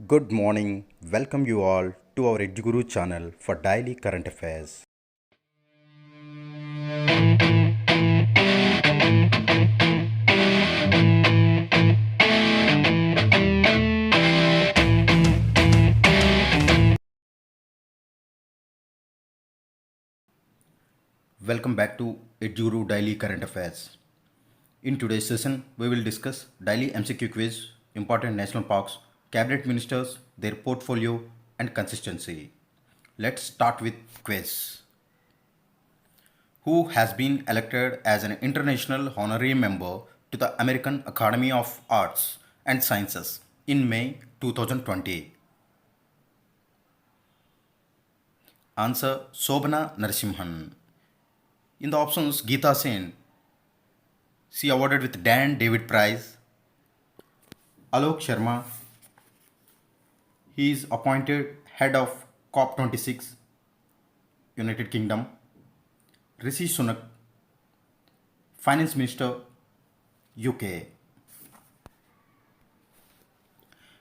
Good morning. Welcome you all to our EduGuru channel for daily current affairs. Welcome back to EduGuru Daily Current Affairs. In today's session, we will discuss daily MCQ quiz, important national parks, cabinet ministers, their portfolio and consistency. Let's start with quiz. Who has been elected as an international honorary member to the American Academy of Arts and Sciences in May 2020? Answer Sobhana Narasimhan. In the options, Geeta Sen, she awarded with Dan David Prize. Alok Sharma, he is appointed head of COP26, United Kingdom. Rishi Sunak, Finance Minister, UK.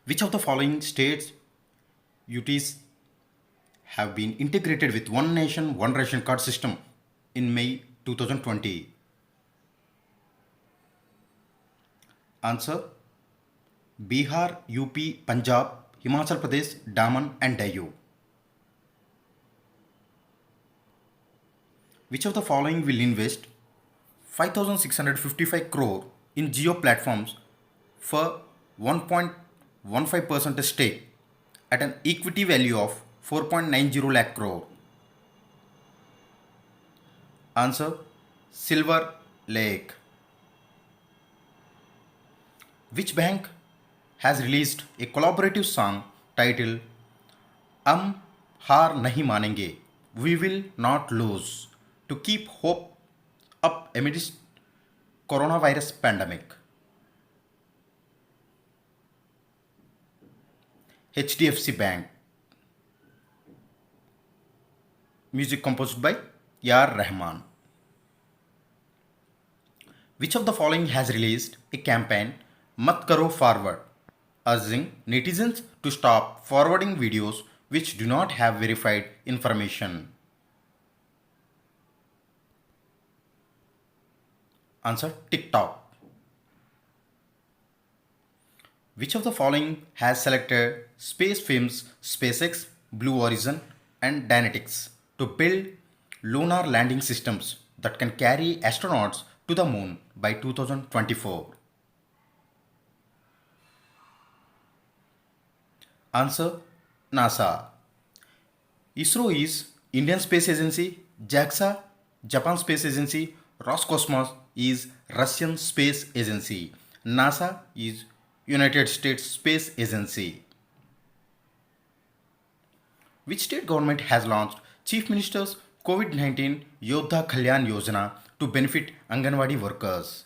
Which of the following states UTs have been integrated with One Nation, One Ration Card system in May 2020? Answer Bihar, UP, Punjab, Himachal Pradesh, Daman and Diu. Which of the following will invest 5,655 crore in Geo platforms for 1.15% stake at an equity value of 4.90 lakh crore? Answer Silver Lake. Which bank has released a collaborative song titled हम हार नहीं मानेंगे, We Will Not Lose, to keep hope up amidst coronavirus pandemic? HDFC Bank. Music composed by A.R. Rahman. Which of the following has released a campaign Mat Karo Forward, urging netizens to stop forwarding videos which do not have verified information? Answer TikTok. Which of the following has selected space firms SpaceX, Blue Origin and Dynetics to build lunar landing systems that can carry astronauts to the moon by 2024? Answer NASA. ISRO is Indian Space Agency, JAXA Japan Space Agency, Roscosmos is Russian Space Agency, NASA is United States Space Agency. Which state government has launched Chief Minister's COVID-19 Yodha Kalyan Yojana to benefit Anganwadi workers?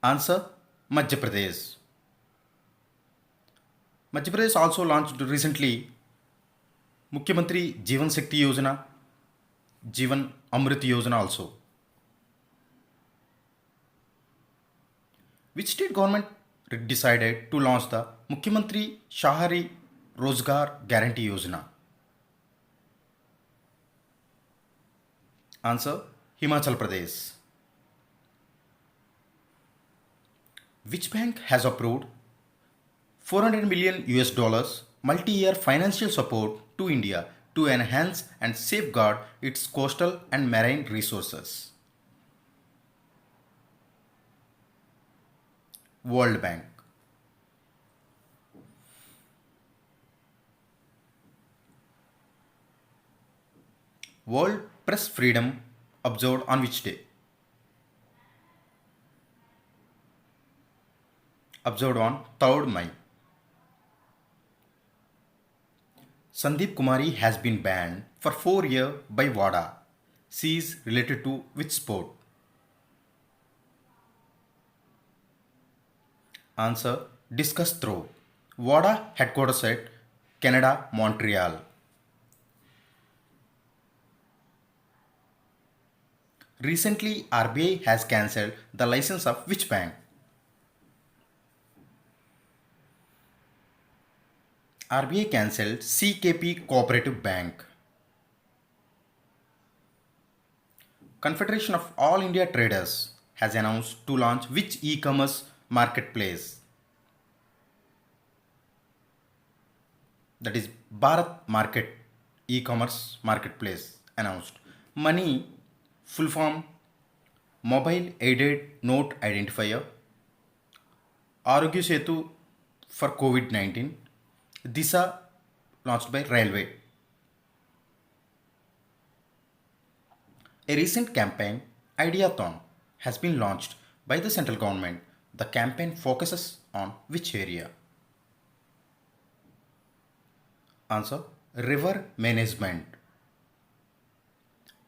Answer Madhya Pradesh. Madhya Pradesh also launched recently Mukhyamantri Jeevan Shakti Yojana, Jeevan Amrit Yojana also. Which state government decided to launch the Mukhyamantri Shahari Rozgar Guarantee Yojana? Answer Himachal Pradesh. Which bank has approved 400 million US dollars multi-year financial support to India to enhance and safeguard its coastal and marine resources? World Bank. World Press Freedom observed on which day? Observed on 3rd May. Sandeep Kumari has been banned for 4 years by WADA. She is related to which sport? Answer Discus throw. WADA headquarters at Canada, Montreal. Recently, RBI has cancelled the license of which bank? RBI cancelled CKP Cooperative Bank. Confederation of All India Traders has announced to launch which e-commerce marketplace? That is Bharat Market e-commerce marketplace announced. Money, full form, Mobile Aided Note Identifier, Arogya Setu for COVID-19, Disha launched by Railway. A recent campaign, Ideathon, has been launched by the central government. The campaign focuses on which area? Answer: river management.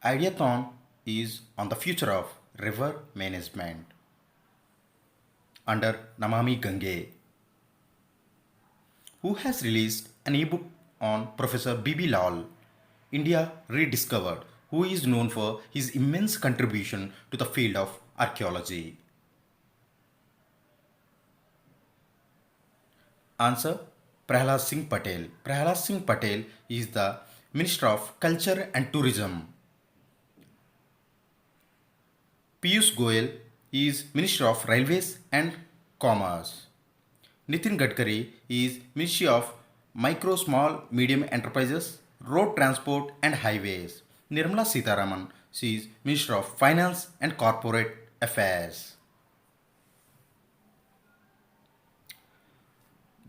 Ideathon is on the future of river management under Namami Gange. Who has released an ebook on Professor B.B. Lal, India Rediscovered, who is known for his immense contribution to the field of archaeology? Answer: Prahlad Singh Patel. Prahlad Singh Patel is the Minister of Culture and Tourism. Piyush Goyal is Minister of Railways and Commerce. Nitin Gadkari is Ministry of Micro, Small, Medium Enterprises, Road Transport and Highways. Nirmala Sitharaman, she is Minister of Finance and Corporate Affairs.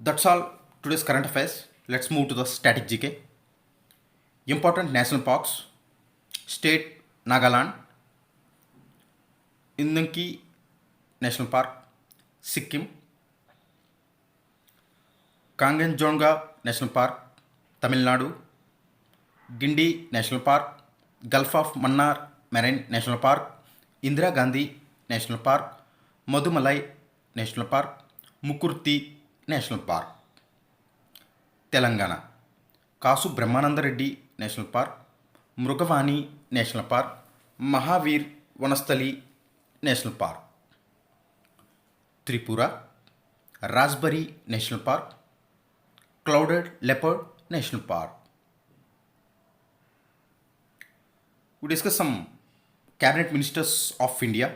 That's all today's current affairs. Let's move to the static GK. Important national parks. State Nagaland, Indanki National Park, Sikkim, Kangenjonga National Park, Tamil Nadu, Gindi National Park, Gulf of Mannar Marine National Park, Indira Gandhi National Park, Madumalai National Park, Mukurti National Park. Telangana, Kasu Brahmananda Reddy National Park, Mrugavani National Park, Mahavir Vanasthali National Park. Tripura, Raspberry National Park, Clouded Leopard National Park. We discuss some cabinet ministers of India,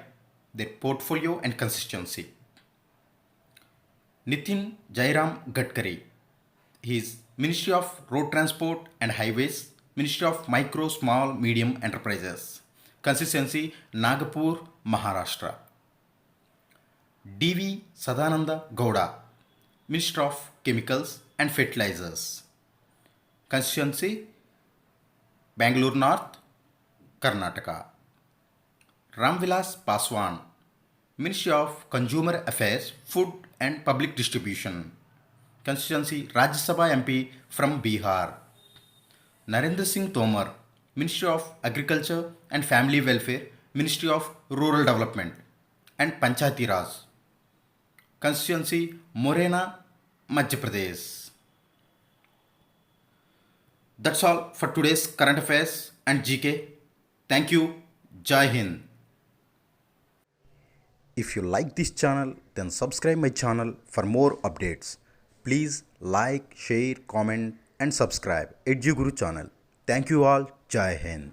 their portfolio and consistency. Nitin Jairam Gadkari, he is Ministry of Road Transport and Highways, Ministry of Micro, Small, Medium Enterprises. Consistency Nagpur, Maharashtra. D.V. Sadananda Gowda, Minister of Chemicals and Fertilizers. Constituency Bangalore North, Karnataka. Ramvilas Paswan, Ministry of Consumer Affairs, Food and Public Distribution. Constituency Rajya Sabha MP from Bihar. Narendra Singh Tomar, Ministry of Agriculture and Family Welfare, Ministry of Rural Development and Panchayati Raj. Constituency Morena, Madhya Pradesh. That's all for today's current affairs and GK. Thank you. Jai Hind. If you like this channel, then subscribe my channel for more updates. Please like, share, comment and subscribe EduGuru channel. Thank you all. Jai Hind.